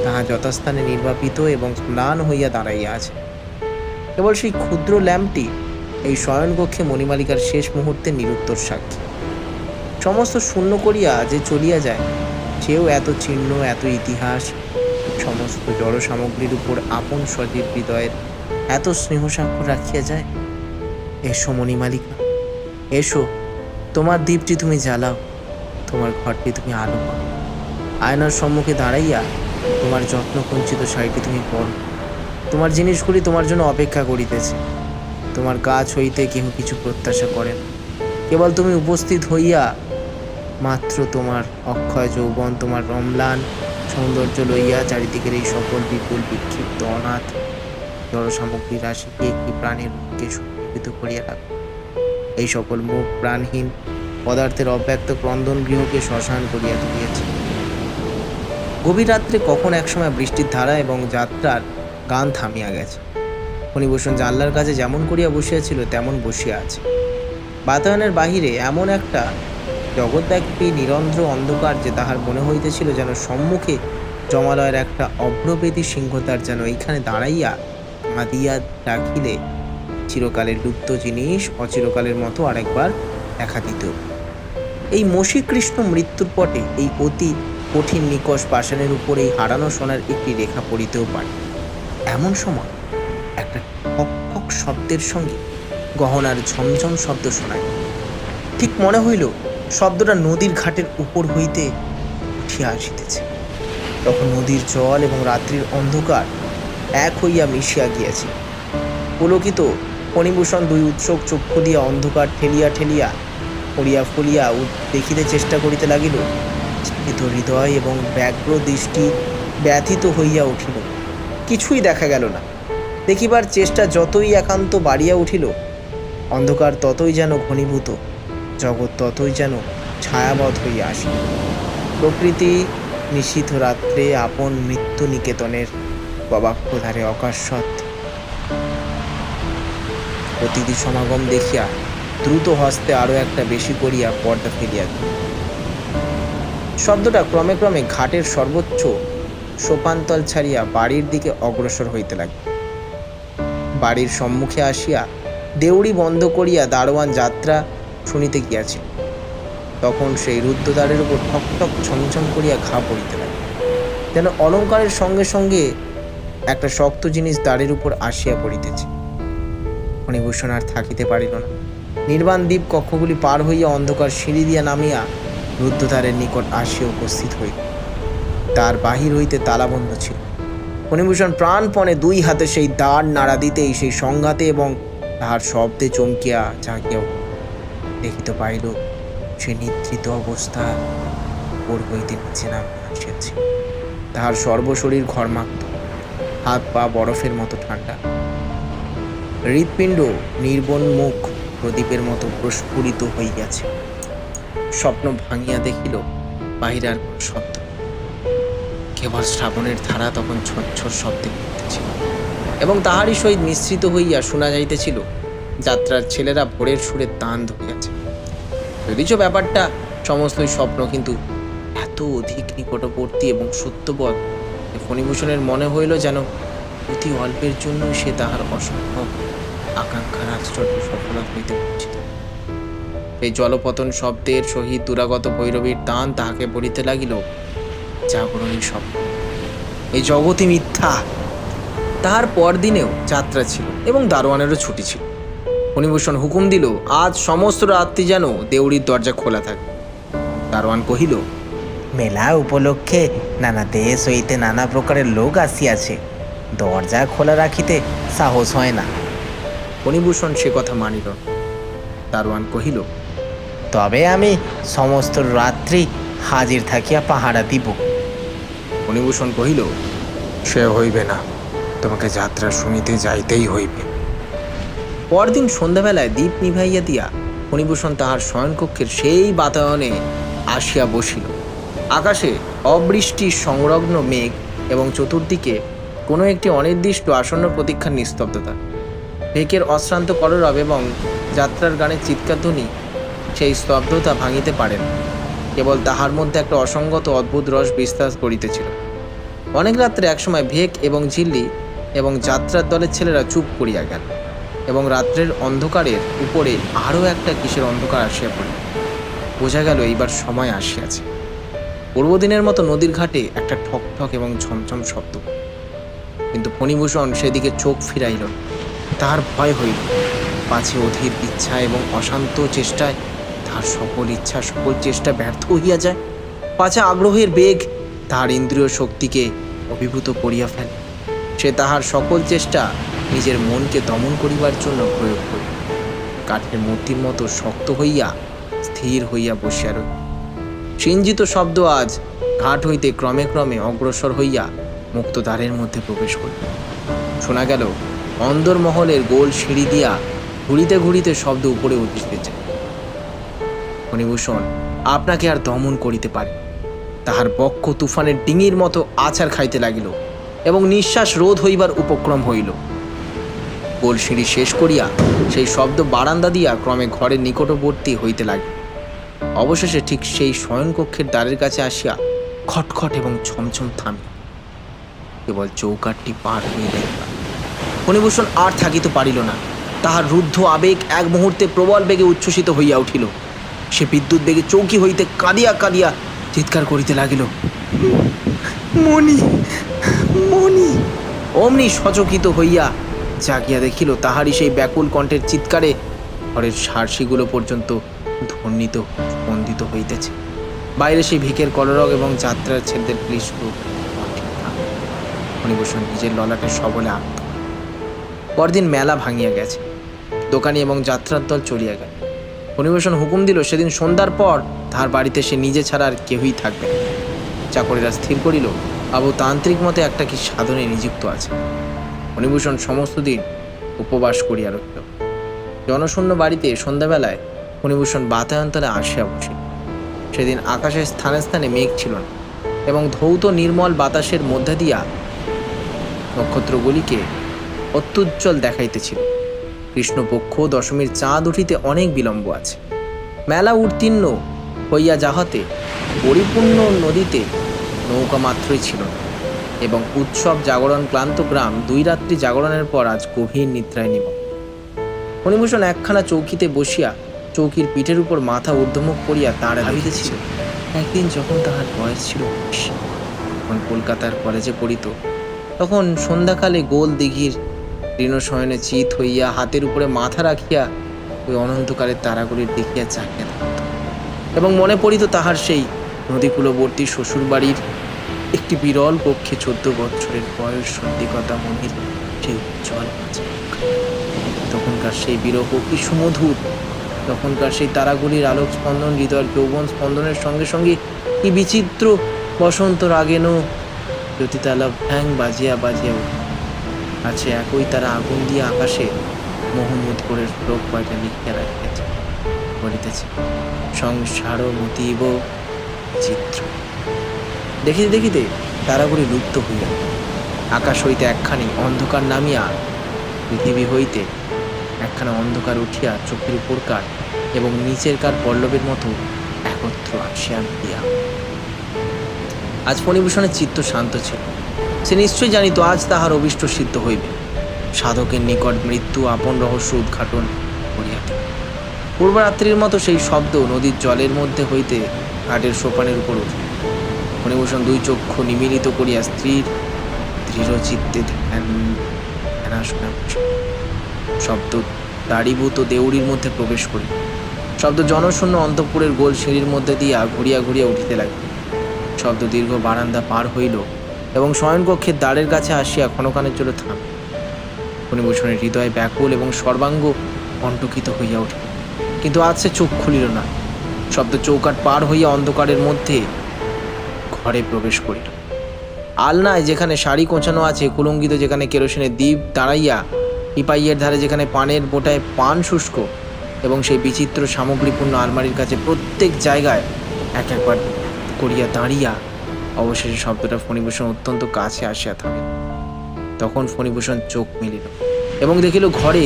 তাহা যথাস্থানে নির্বাপিত এবং ম্লান হইয়া দাঁড়াইয়া আছে। কেবল সেই ক্ষুদ্র ল্যাম্পটি এই শয়নকক্ষে মণিমালিকার শেষ মুহূর্তে নিরুত্তর সাক্ষী। সমস্ত শূন্য করিয়া যে চলিয়া যায়, সেও এত চিহ্ন, এত ইতিহাস, সমস্ত জড় সামগ্রীর উপর আপন সজীব হৃদয়ের এত স্নেহ স্বাক্ষর রাখিয়া যায়। এসো মণিমালিকা, এসো, তোমার দীপটি তুমি জ্বালাও, তোমার ঘরটি তুমি আলো পাও। আয়নার সম্মুখে দাঁড়াইয়া তোমার যত্ন কুঞ্চিত শাড়িটি তুমি পরো। তোমার জিনিসগুলি তোমার জন্য অপেক্ষা করিতেছে। তোমার কাছ হইতে কেহ কিছু প্রত্যাশা করেন, কেবল তুমি উপস্থিত হইয়া মাত্র তোমার অক্ষয় যৌবন, তোমার রমলান সৌন্দর্য লইয়া চারিদিকের এই সকল বিপুল বিক্ষিপ্ত অনাথ জড় সামগ্রী রাশিকে একটি প্রাণের রূপকে সুদীপিত করিয়া রাখো। এই সকল মুখ প্রাণহীন পদার্থের অব্যক্ত ক্রন্দন গৃহকে শ্মশান করিয়া তুলিয়াছে। গভীর রাত্রে কখন একসময় বৃষ্টির ধারা এবং যাত্রার গান থামিয়া গেছে। ফণিভূষণ জানলার কাছে যেমন করিয়া বসিয়াছিল তেমন বসিয়া আছে। বাতায়নের বাহিরে এমন একটা জগৎব্যাপী নিরন্ধ্র অন্ধকার যে তাহার মনে হইতেছিল যেন সম্মুখে জমালয়ের একটা অভ্রপেতি সিংহতার যেন এইখানে দাঁড়াইয়া কাঁদিয়া রাখিলে চিরকালের লুপ্ত জিনিস অচিরকালের মতো আরেকবার দেখা দিত। এই মসীকৃষ্ণ মৃত্যুর পটে এই অতি কঠিন নিকষ পাষাণের উপর এই হারানো সোনার একটি রেখা পড়িতেও পারে। এমন সময় একটা ঠক ঠক শব্দের সঙ্গে গহনার ঝমঝম শব্দ শোনায়। ঠিক মনে হইল শব্দটা নদীর ঘাটের উপর হইতে উঠিয়া আসিতেছে। তখন নদীর জল এবং রাত্রির অন্ধকার এক হইয়া মিশিয়া গিয়াছে। পুলকিত ফণিভূষণ দুই উৎসুক চক্ষু দিয়া অন্ধকার ঠেলিয়া ঠেলিয়া ফড়িয়া ফলিয়া দেখিতে চেষ্টা করিতে লাগিল। চিন্তিত হৃদয় এবং ব্যগ্র দৃষ্টি ব্যথিত হইয়া উঠিল। কিছুই দেখা গেল না। দেখিবার চেষ্টা যতই একান্ত বাড়িয়া উঠিল, অন্ধকার ততই যেন ঘনীভূত, জগৎ ততই যেন ছায়াবৎ হইয়া আসিল। প্রকৃতি নিশীথ রাত্রে আপন মৃত্যু নিকেতনের গবাক্ষধারে অকাশ্বত অতিথি সমাগম দেখিয়া দ্রুত হস্তে আরো একটা বেশি করিয়া পর্দা ফেলিয়া দিল। শব্দটা ক্রমে ক্রমে ঘাটের সর্বোচ্চ সোপানতল ছাড়িয়া বাড়ির দিকে অগ্রসর হইতে লাগিল। বাড়ির সম্মুখে আসিয়া দেউড়ি বন্ধ করিয়া দারোয়ান যাত্রা শুনিতে গিয়াছিল। তখন সেই রুদ্ধদ্বারের উপর ঠক ঠক ছমছম করিয়া ঘা পড়িতে লাগিল, যেন অলঙ্কারের সঙ্গে সঙ্গে একটা শক্ত জিনিস দ্বারের উপর আসিয়া পড়িতেছে। ফণিভূষণ আর থাকিতে পারিল না। নির্বাণ দ্বীপ কক্ষগুলি পার হইয়া অন্ধকার সিঁড়ি দিয়া নামিয়া রুদ্ধদ্বারের নিকট আসিয়া উপস্থিত হইল। দ্বার বাহির হইতে তালাবন্ধ ছিল। ফণিভূষণ প্রাণপণে দুই হাতে সেই দ্বার নাড়া দিতেই সেই সংঘাতে এবং তাহার শব্দে চমকিয়া জাগিয়া দেখিতে পাইল সে নিদ্রিত অবস্থা উপর হইতে নিচে নামিয়া আসিয়াছে। তাহার সর্বশরীর ঘর্মাক্ত, হাত পা বরফের মতো ঠান্ডা। হৃৎপিণ্ড নির্বন মুখ প্রদীপের মতো প্রস্ফুরিত হইয়াছে। স্বপ্ন ভাঙিয়া দেখিল বাহিরে আর কোনো শব্দ, কেবল শ্রাবণের ধারা তখন ঝরঝর শব্দে উঠিতেছিল এবং তাহারই সহিত মিশ্রিত হইয়া শোনা যাইতেছিল যাত্রার ছেলেরা ভোরের সুরে তান ধরিয়াছে। যদিচ ব্যাপারটা সমস্তই স্বপ্ন, কিন্তু এত অধিক নিকটবর্তী এবং সত্যবৎ যে ফণিভূষণের মনে হইল যেন অতি অল্পের জন্য সে তাহার অসম্ভব আকাঙ্ক্ষার আশ্চর্য সফলতা হইতে বঞ্চিত। এই জলপতন শব্দের সহিত দুরাগত ভৈরবীর টান তাহাকে বলিতে লাগিল, জাগরণী স্বপ্ন, এই জগৎই মিথ্যা। তাহার পরদিনেও যাত্রা ছিল এবং দারোয়ানেরও ছুটি ছিল। ফণিভূষণ হুকুম দিল, আজ সমস্ত রাত্রি যেন দেউড়ির দরজা খোলা থাকে। দারোয়ান কহিল, মেলা উপলক্ষে নানা দেশ হইতে নানা প্রকারের লোক আসিয়াছে, দরজা খোলা রাখিতে সাহস হয় না। ফণিভূষণ সে কথা মানিল। দারোয়ান কহিল, তবে আমি সমস্ত রাত্রি হাজির থাকিয়া পাহারা দিব। ফণিভূষণ কহিল, সে হইবে না, তোমাকে যাত্রা শুনিতে যাইতেই হইবে। পরদিন সন্ধ্যাবেলায় দীপ নিভাইয়া দিয়া ফণিভূষণ তাহার শয়নকক্ষের সেই বাতায়নে আসিয়া বসিল। আকাশে অবৃষ্টি সংলগ্ন মেঘ এবং চতুর্দিকে কোনো একটি অনির্দিষ্ট আসন্ন প্রতীক্ষার নিস্তব্ধতা। ভেকের অশ্রান্ত কলরব এবং যাত্রার গানের চিৎকার ধ্বনি সেই স্তব্ধতা ভাঙিতে পারেন। কেবল তাহার মধ্যে একটা অসঙ্গত অদ্ভুত রস বিস্তার করিতেছিল। অনেক রাত্রে একসময় ভেক এবং ঝিল্লি এবং যাত্রার দলের ছেলেরা চুপ করিয়া গেল এবং রাত্রের অন্ধকারের উপরে আরও একটা কিসের অন্ধকার আসিয়া পড়িল। বোঝা গেল এইবার সময় আসিয়াছে। পূর্বদিনের মতো নদীর ঘাটে একটা ঠক ঠক এবং ঝমঝম শব্দ, কিন্তু ফণিভূষণ সেদিকে চোখ ফিরাইল। তাহার ভয় হইল, পাছে অধীর ইচ্ছা এবং অশান্ত চেষ্টায় তাহার সকল ইচ্ছা সকল চেষ্টা ব্যর্থ হইয়া যায়। পাছে আগ্রহের বেগ তাহার ইন্দ্রিয় শক্তিকে অভিভূত করিয়া ফেলে। সে তাহার সকল চেষ্টা নিজের মনকে দমন করিবার জন্য প্রয়োগ করিল। কাঠের মূর্তির মতো শক্ত হইয়া স্থির হইয়া বসিয়া রইল। সিঞ্জিত শব্দ আজ ঘাট হইতে ক্রমে ক্রমে অগ্রসর হইয়া মুক্তদ্বারের মধ্যে প্রবেশ করিল। শোনা গেল অন্দরমহলের গোল সিঁড়ি দিয়া ঘুরিতে ঘুরিতে শব্দ উপরে উঠিতেছে। ফণিভূষণ আপনাকে আর দমন করিতে পারে। তাহার বক্ষ তুফানের ডিঙির মতো আছাড় খাইতে লাগিল এবং নিঃশ্বাস রোধ হইবার উপক্রম হইল। গোল সিঁড়ি শেষ করিয়া সেই শব্দ বারান্দা দিয়া ক্রমে ঘরের নিকটবর্তী হইতে লাগিল। অবশেষে ঠিক সেই শয়নকক্ষের দ্বারের কাছে আসিয়া খটখট এবং ছমছম থামিল। কেবল চৌকাঠটি পার হইয়া গেল। ফণিভূষণ আর থাকিতে পারিল না। তাহার রুদ্ধ আবেগ এক মুহূর্তে প্রবল বেগে উচ্ছ্বসিত হইয়া উঠিল। সে বিদ্যুৎ বেগে চৌকি হইতে কাঁদিয়া কাঁদিয়া চিৎকার করিতে লাগিল, মণি মণি। অমনি সচকিত হইয়া জাগিয়া দেখিল তাহারই সেই ব্যাকুল কণ্ঠের চিৎকারে ঘরের সারসিগুলো পর্যন্ত ধ্বনিত স্পন্দিত হইতেছে। বাইরে সেই ভিকের কলরব এবং যাত্রার ছেলেদের ক্লিষ্ট। ফণিভূষণ নিজের ললাটে সবলে আত্ম। পরদিন মেলা ভাঙিয়া গেছে। দোকানি এবং যাত্রার দল চলিয়া গেল। ফণিভূষণ হুকুম দিল সেদিন সন্ধ্যার পর তাহার বাড়িতে সে নিজে ছাড়া আর কেউই থাকবে না। চাকরেরা স্থির করিল বাবু তান্ত্রিক মতে একটা কি সাধনে নিযুক্ত আছে। ফণিভূষণ সমস্ত দিন উপবাস করিয়া রহিল। জনশূন্য বাড়িতে সন্ধ্যাবেলায় ফণিভূষণ বাতায়ন্তরে আসিয়া বসিল। সেদিন আকাশের স্থানে স্থানে মেঘ ছিল না এবং ধৌত নির্মল বাতাসের মধ্যে দিয়া নক্ষত্রগুলিকে অত্যুজ্জ্বল দেখাইতেছিল। কৃষ্ণপক্ষ দশমীর চাঁদ উঠিতে অনেক বিলম্ব আছে। মেলা উত্তীর্ণ হইয়া যাহাতে পরিপূর্ণ নদীতে নৌকা মাত্রই ছিল না এবং উৎসব জাগরণ ক্লান্ত গ্রাম দুই রাত্রি জাগরণের পর আজ গভীর নিদ্রায় নিমগ্ন। ফণিভূষণ একখানা চৌকিতে বসিয়া চৌকির পিঠের উপর মাথা ঊর্ধ্বমুখ করিয়া তাঁর ভাবিতেছিল, একদিন যখন তাহার বয়স ছিল 19, যখন কলকাতার কলেজে পড়িত, তখন সন্ধ্যাকালে গোল দিঘির ঋণশয়নে চিত হইয়া হাতের উপরে মাথা রাখিয়া ওই অনন্তকালের তারাগুলির দেখিয়া চাহিয়া থাকত এবং মনে পড়িত তাহার সেই নদীকূলবর্তী শ্বশুরবাড়ির একটি বিরল কক্ষে 14 বৎসরের বয়স সন্ধিকতা মনির সেই উজ্জ্বল তখনকার সেই বিরহ কি সুমধুর। তখনকার সেই তারাগুলির আলোক স্পন্দন হৃদয়ের যৌবন স্পন্দনের সঙ্গে সঙ্গে কি বিচিত্র বসন্ত রাগেন জ্যোতিতালা ভ্যাং বাজিয়া বাজিয়া উঠল। আছে একই তারা আগুন দিয়ে আকাশে মোহাম্মদ করে শ্লোক কয়টা লিখিয়া রাখিয়াছে, বলিতেছে সংসার মতিব চিত্র। দেখিতে দেখিতে তারাগুলি লুপ্ত হইয়া আকাশ হইতে একখানি অন্ধকার নামিয়া, পৃথিবী হইতে একখানা অন্ধকার উঠিয়া চোখের উপরকার এবং নিচেরকার পল্লবের মতো একত্র আসিয়া মিলিয়া। আজ ফণিভূষণের চিত্ত শান্ত ছিল। সে নিশ্চয়ই জানিত আজ তাহার অভীষ্ট সিদ্ধ হইবে। সাধকের নিকট মৃত্যু আপন রহস্য উদ্ঘাটন করিয়া দিল। পূর্বরাত্রির মতো সেই শব্দ নদীর জলের মধ্যে হইতে ঘাটের সোপানের উপর উঠিল। ফণিভূষণ দুই চক্ষু নিমীলিত করিয়া স্ত্রীর দৃঢ় চিত্তে শব্দ দাড়িভূত দেউড়ির মধ্যে প্রবেশ করিল। শব্দ জনশূন্য অন্তঃপুরের গোল সিঁড়ির মধ্যে দিয়া ঘুরিয়া ঘুরিয়া উঠিতে লাগিল। শব্দ দীর্ঘ বারান্দা পার হইল এবং শয়নকক্ষের দ্বারের কাছে আসিয়া ক্ষণকালের জন্য থামিল। ফণিভূষণের হৃদয় ব্যাকুল এবং সর্বাঙ্গ কণ্টকিত হইয়া উঠিল, কিন্তু আজ সে চোখ খুলিল না। শব্দ চৌকাঠ পার হইয়া অন্ধকারের মধ্যে ঘরে প্রবেশ করিল। আলনায় যেখানে শাড়ি কোঁচানো আছে, কুলঙ্গিত যেখানে কেরোসিনের দ্বীপ দাঁড়াইয়া, পিপাইয়ের ধারে যেখানে পানের বোটায় পান শুষ্ক এবং সেই বিচিত্র সামগ্রীপূর্ণ আলমারির কাছে প্রত্যেক জায়গায় এক একবার করিয়া দাঁড়িয়া অবশেষে শব্দটা ফণিভূষণ অত্যন্ত কাছে আসিয়া থামিল। তখন ফণিভূষণ চোখ মেলিল এবং দেখিল ঘরে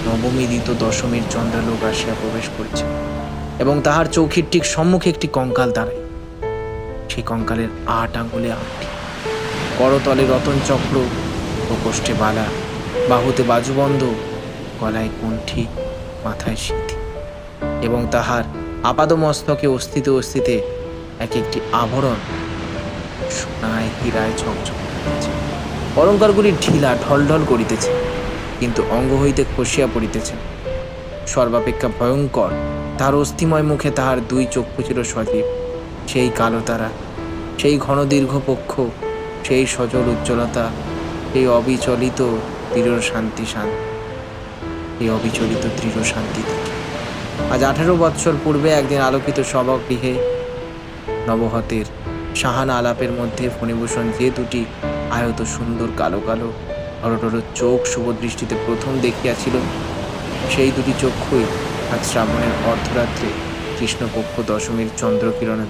নবমী দিত দশমীর চন্দ্রালোক আসিয়া প্রবেশ করেছে এবং তাহার চৌকির ঠিক সম্মুখে একটি কঙ্কাল দাঁড়ায়। সেই কঙ্কালের 8 আঙ্গুলে আংটি, করতলে রতন চক্র, প্রকোষ্ঠে বালা, বাহুতে বাজুবন্ধ, গলায় কণ্ঠী, মাথায় সিঁথি এবং তাহার আপাদমস্তকে অস্থিতে অস্থিতে এক একটি আভরণ সোনায় হীরায় ঝকঝক করিতেছে। অলঙ্কারগুলি ঢিলা ঢলঢল করিতেছে, কিন্তু অঙ্গ হইতে খসিয়া পড়িতেছে। সর্বাপেক্ষা ভয়ঙ্কর তাহার অস্থিময় মুখে তাহার 2 চক্ষু ছিল সজীব। সেই কালো তারা, সেই ঘন দীর্ঘ পক্ষ, সেই সজল উজ্জ্বলতা, সেই অবিচলিত দৃঢ় শান্তি এই অবিচলিত দৃঢ় শান্তি থেকে আজ 18 বৎসর পূর্বে একদিন আলোকিত সভাগৃহে নবহতের সাহানা আলাপের মধ্যে ফণিভূষণ যে 2টি আয়ত সুন্দর কালো কালো অরটর চোখ শুভ দৃষ্টিতে প্রথম দেখিয়াছিল, সেই 2টি চক্ষুই আজ শ্রাবণের অর্ধরাত্রে কৃষ্ণপক্ষ দশমীর চন্দ্রকিরণ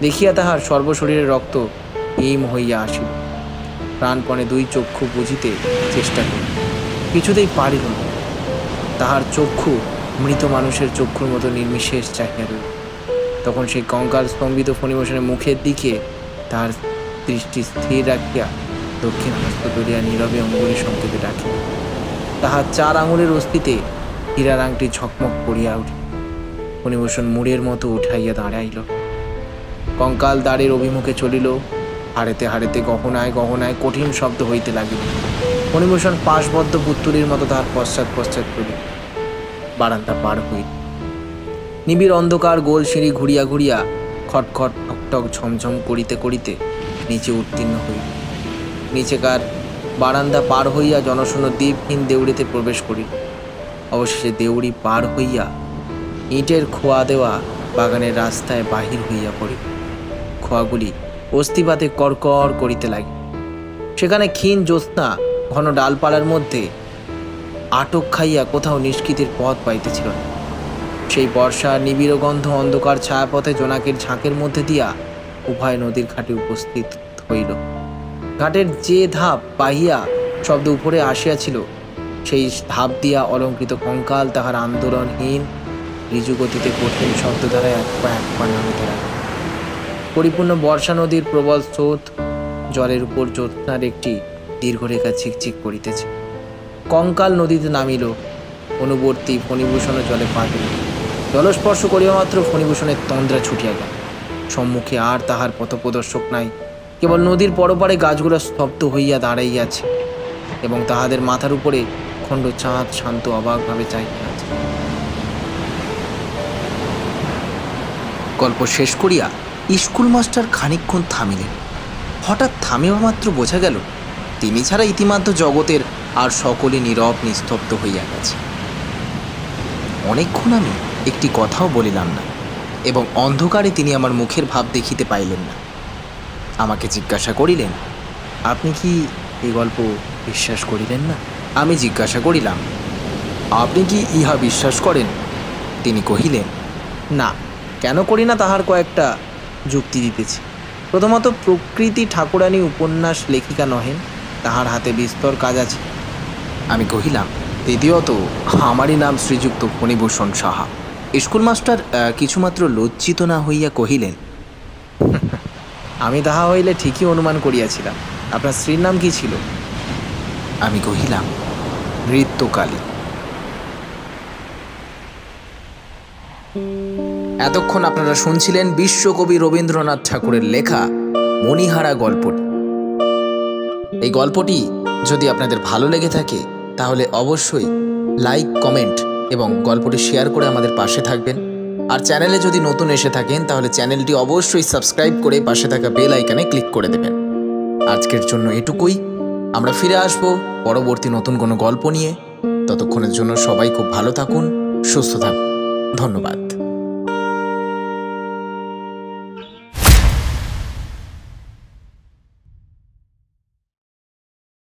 দেখিয়া তাহার সর্বশরীরে রক্ত হিম হইয়া আসিল। প্রাণপণে 2 চক্ষু বুঝিতে চেষ্টা করিল, কিছুতেই পারিল না। তাহার চক্ষু মৃত মানুষের চক্ষুর মতো নির্বিশেষ চাহিয়া রইল। তখন সেই কঙ্কাল স্তম্ভিত ফণিভূষণের মুখের দিকে তাহার দৃষ্টি স্থির রাখিয়া দক্ষিণ হস্ত তুলিয়া নীরবে অঙ্গুলি সংকেতে ডাকিল। তাহার 4 আঙুলের অস্থিতে হীরার আংটি ঝকমক করিয়া উঠিল। ফণিভূষণ মুড়ের মতো উঠাইয়া দাঁড়াইল। কঙ্কাল দ্বারের অভিমুখে চলিল। হাড়েতে হাড়েতে গহনায় গহনায় কঠিন শব্দ হইতে লাগিল। ফণিভূষণ পাশবদ্ধ পুত্তলির মতো তাহার পশ্চাৎ পশ্চাৎ চলিল। বারান্দা পার হইল। নিবিড় অন্ধকার গোল সিঁড়ি ঘুরিয়া ঘুরিয়া খটখট ঠকঠক ঝমঝম করিতে করিতে নিচে উত্তীর্ণ হইল। নিচেকার বারান্দা পার হইয়া জনশূন্য দ্বীপহীন দেউড়িতে প্রবেশ করিল। অবশেষে দেউড়ি পার হইয়া ইটের খোয়া দেওয়া বাগানের রাস্তায় বাহির হইয়া পড়িল। খোয়াগুলি অস্থিপাতে করকর করিতে লাগিল। সেখানে ক্ষীণ জ্যোৎস্না ঘন ডালপালার মধ্যে আটক খাইয়া কোথাও নিষ্কৃতির পথ পাইতেছিল না। সেই বর্ষার নিবিড় গন্ধ অন্ধকার ছায়াপথে জোনাকের ঝাঁকের মধ্যে দিয়া উভয় নদীর ঘাটে উপস্থিত হইল। ঘাটের যে ধাপ বাহিয়া শব্দ উপরে আসিয়াছিল, সেই ধাপ দিয়া অলঙ্কৃত কঙ্কাল তাহার আন্দোলনহীন ঋজুগতিতে কঠিন শব্দ দ্বারা এক পা নামিতে লাগিল। পরিপূর্ণ বর্ষা নদীর প্রবল স্রোত জলের উপর জ্যোৎস্নার একটি দীর্ঘরেখা ছিকছিক করিতেছে। কঙ্কাল নদীতে নামিল। অনুবর্তী ফণিভূষণ জলে পা দিল। জলস্পর্শ করিয়া মাত্র ফণিভূষণের তন্দ্রা ছুটিয়া গেল। সম্মুখে আর তাহার পথপ্রদর্শক নাই, কেবল নদীর পরপারে গাছগুলো স্তব্ধ হইয়া দাঁড়াইয়াছে এবং তাহাদের মাথার উপরে খণ্ড চাঁদ শান্ত অবাকভাবে চাহিয়া আছে। গল্প শেষ করিয়া স্কুল মাস্টার খানিকক্ষণ থামিলেন। হঠাৎ থামিবা মাত্র বোঝা গেল তিনি ছাড়া ইতিমধ্যে জগতের আর সকলে নীরব নিস্তব্ধ হইয়া গেছে। অনেকক্ষণ আমি একটি কথাও বলিলাম না এবং অন্ধকারে তিনি আমার মুখের ভাব দেখিতে পাইলেন না। আমাকে জিজ্ঞাসা করিলেন, আপনি কি এই গল্প বিশ্বাস করিলেন না? আমি জিজ্ঞাসা করিলাম, আপনি কি ইহা বিশ্বাস করেন? তিনি কহিলেন, না, কেন করি না তাহার কয়েকটা যুক্তি দিতেছি। প্রথমত, প্রকৃতি ঠাকুরানী উপন্যাস লেখিকা নহেন, তাহার হাতে বিস্তর কাজ আছে। আমি কহিলাম, দ্বিতীয়ত, আমারই নাম শ্রীযুক্ত ফণিভূষণ সাহা। স্কুল মাস্টার কিছুমাত্র লজ্জিত না হইয়া কহিলেন, আমি তাহা হইলে ঠিকই অনুমান করিয়াছিলাম। আপনার স্ত্রীর নাম কি ছিল? আমি কহিলাম, নৃত্যকালী। এতক্ষণ আপনারা শুনছিলেন বিশ্বকবি রবীন্দ্রনাথ ঠাকুরের লেখা মণিহারা গল্পটি। এই গল্পটি যদি আপনাদের ভালো লেগে থাকে তাহলে অবশ্যই লাইক, কমেন্ট এবং গল্পটি শেয়ার করে আমাদের পাশে থাকবেন। আর চ্যানেলে যদি নতুন এসে থাকেন তাহলে চ্যানেলটি অবশ্যই সাবস্ক্রাইব করে পাশে থাকা বেল আইকনে ক্লিক করে দেবেন। আজকের জন্য এটুকুই। আমরা ফিরে আসব পরবর্তী নতুন কোনো গল্প নিয়ে। ততক্ষণের জন্য সবাই খুব ভালো থাকুন, সুস্থ থাকুন। ধন্যবাদ।